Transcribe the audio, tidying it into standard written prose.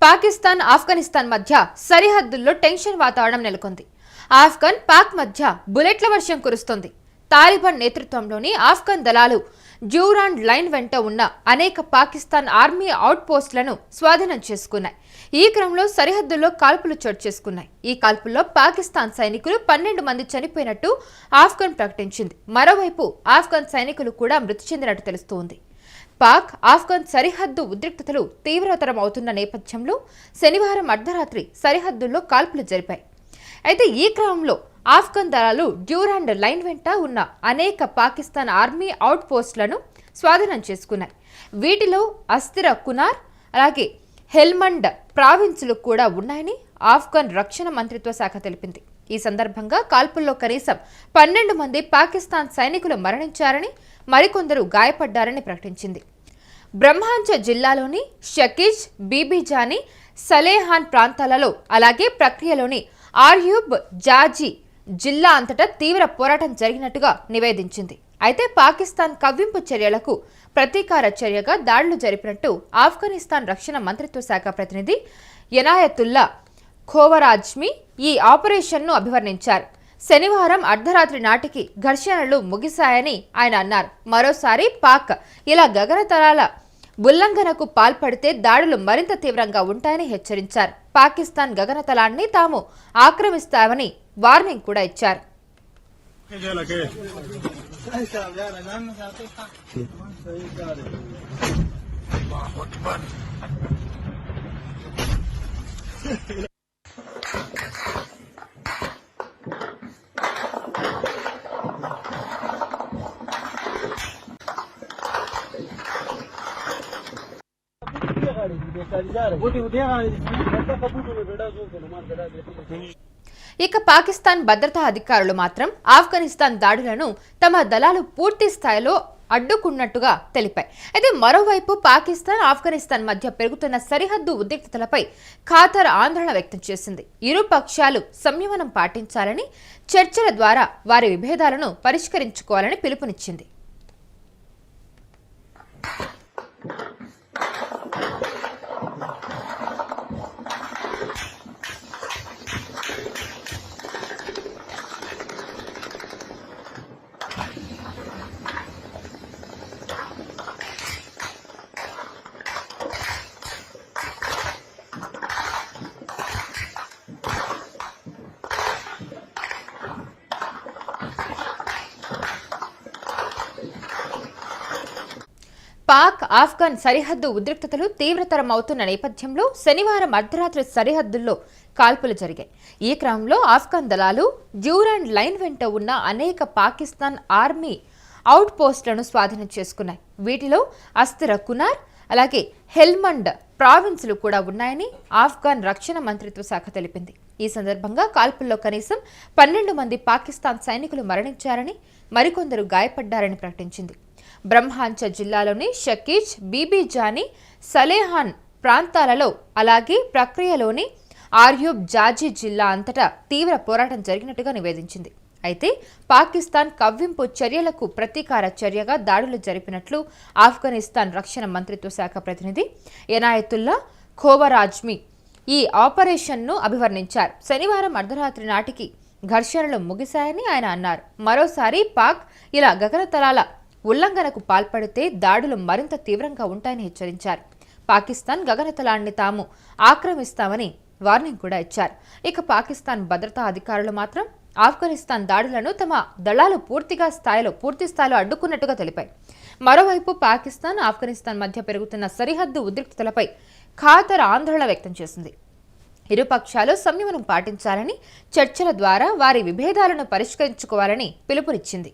పాకిస్తాన్ ఆఫ్ఘనిస్తాన్ మధ్య సరిహద్దుల్లో టెన్షన్ వాతావరణం నెలకొంది. ఆఫ్ఘన్ పాక్ మధ్య బుల్లెట్ల వర్షం కురుస్తోంది. తాలిబాన్ నేతృత్వంలోని ఆఫ్ఘన్ దళాలు డ్యూరాండ్ లైన్ వెంట ఉన్న అనేక పాకిస్తాన్ ఆర్మీ అవుట్ పోస్టులను స్వాధీనం చేసుకున్నాయి. ఈ క్రమంలో సరిహద్దుల్లో కాల్పులు చోటు చేసుకున్నాయి. ఈ కాల్పుల్లో పాకిస్తాన్ సైనికులు 12 మంది చనిపోయినట్టు ఆఫ్ఘన్ ప్రకటించింది. మరోవైపు ఆఫ్ఘన్ సైనికులు కూడా మృతి చెందినట్టు తెలుస్తోంది. పాక్ ఆఫ్ఘన్ సరిహద్దు ఉద్రిక్తతలు తీవ్రతరం అవుతున్న నేపథ్యంలో శనివారం అర్ధరాత్రి సరిహద్దుల్లో కాల్పులు జరిపాయి. అయితే ఈ క్రమంలో ఆఫ్ఘన్ దళాలు డ్యూరాండ్ లైన్ వెంట ఉన్న అనేక పాకిస్తాన్ ఆర్మీ అవుట్ పోస్టులను స్వాధీనం చేసుకున్నాయి. వీటిలో అస్థిర కునార్ అలాగే హెల్మండ్ ప్రావిన్సులు కూడా ఉన్నాయని ఆఫ్ఘన్ రక్షణ మంత్రిత్వ శాఖ తెలిపింది. ఈ సందర్భంగా కాల్పుల్లో కనీసం 12 మంది పాకిస్తాన్ సైనికులు మరణించారని, మరికొందరు గాయపడ్డారని ప్రకటించింది. బ్రహ్మాంచ జిల్లాలోని షకీజ్, బీబీజానీ, సలేహాన్ ప్రాంతాలలో అలాగే ప్రక్రియలోని ఆర్యూబ్ జాజీ జిల్లా అంతటా తీవ్ర పోరాటం జరిగినట్టుగా నివేదించింది. అయితే పాకిస్తాన్ కవ్వింపు చర్యలకు ప్రతీకార చర్యగా దాడులు జరిపినట్టు ఆఫ్ఘనిస్తాన్ రక్షణ మంత్రిత్వ శాఖ ప్రతినిధి ఎనాయతుల్లా ఖోవరాజ్మీ ఈ ఆపరేషన్ను అభివర్ణించారు. శనివారం అర్ధరాత్రి నాటికి ఘర్షణలు ముగిశాయని ఆయన అన్నారు. మరోసారి పాక్ ఇలా గగనతలాల ఉల్లంఘనకు పాల్పడితే దాడులు మరింత తీవ్రంగా ఉంటాయని హెచ్చరించారు. పాకిస్తాన్ గగనతలాన్ని తాము ఆక్రమిస్తామని వార్నింగ్ కూడా ఇచ్చారు. ఇక పాకిస్తాన్ భద్రతా అధికారులు మాత్రం ఆఫ్ఘనిస్తాన్ దాడులను తమ దళాలు పూర్తి స్థాయిలో అడ్డుకున్నట్టుగా తెలిపాయి. అయితే మరోవైపు పాకిస్తాన్ ఆఫ్ఘనిస్తాన్ మధ్య పెరుగుతున్న సరిహద్దు ఉద్రిక్తతలపై ఖాతర్ ఆందోళన వ్యక్తం చేసింది. ఇరు పక్షాలు సంయమనం పాటించాలని, చర్చల ద్వారా వారి విభేదాలను పరిష్కరించుకోవాలని పిలుపునిచ్చింది. పాక్ ఆఫ్ఘన్ సరిహద్దు ఉద్రిక్తతలు తీవ్రతరం అవుతున్న నేపథ్యంలో శనివారం అర్ధరాత్రి సరిహద్దుల్లో కాల్పులు జరిగాయి. ఈ క్రమంలో ఆఫ్ఘన్ దళాలు డ్యూరాండ్ లైన్ వెంట ఉన్న అనేక పాకిస్తాన్ ఆర్మీ అవుట్ పోస్టులను స్వాధీనం చేసుకున్నాయి. వీటిలో అస్థిర కునార్ అలాగే హెల్మండ్ ప్రావిన్సులు కూడా ఉన్నాయని ఆఫ్ఘన్ రక్షణ మంత్రిత్వ శాఖ తెలిపింది. ఈ సందర్భంగా కాల్పుల్లో కనీసం 12 మంది పాకిస్తాన్ సైనికులు మరణించారని, మరికొందరు గాయపడ్డారని ప్రకటించింది. బ్రహ్మాంచ జిల్లాలోని షకీజ్, బీబీజానీ, సలేహాన్ ప్రాంతాలలో అలాగే ప్రక్రియలోని ఆర్యూబ్ జాజీ జిల్లా అంతటా తీవ్ర పోరాటం జరిగినట్టుగా నివేదించింది. అయితే పాకిస్తాన్ కవ్వింపు చర్యలకు ప్రతీకార చర్యగా దాడులు జరిపినట్లు ఆఫ్ఘనిస్తాన్ రక్షణ మంత్రిత్వ శాఖ ప్రతినిధి ఎనాయతుల్లా ఖోవరాజ్మీ ఈ ఆపరేషన్ను అభివర్ణించారు. శనివారం అర్ధరాత్రి నాటికి ఘర్షణలు ముగిశాయని ఆయన అన్నారు. మరోసారి పాక్ ఇలా గగనతలాల ఉల్లంఘనకు పాల్పడితే దాడులు మరింత తీవ్రంగా ఉంటాయని హెచ్చరించారు. పాకిస్తాన్ గగనతలాన్ని తాము ఆక్రమిస్తామని వార్నింగ్ కూడా ఇచ్చారు. ఇక పాకిస్తాన్ భద్రతా అధికారులు మాత్రం ఆఫ్ఘనిస్తాన్ దాడులను తమ దళాలు పూర్తి స్థాయిలో అడ్డుకున్నట్టుగా తెలిపాయి. మరోవైపు పాకిస్తాన్ ఆఫ్ఘనిస్తాన్ మధ్య పెరుగుతున్న సరిహద్దు ఉద్రిక్తతలపై ఖాతర్ ఆందోళన వ్యక్తం చేసింది. ఇరుపక్షాలు సంయమనం పాటించాలని, చర్చల ద్వారా వారి విభేదాలను పరిష్కరించుకోవాలని పిలుపునిచ్చింది.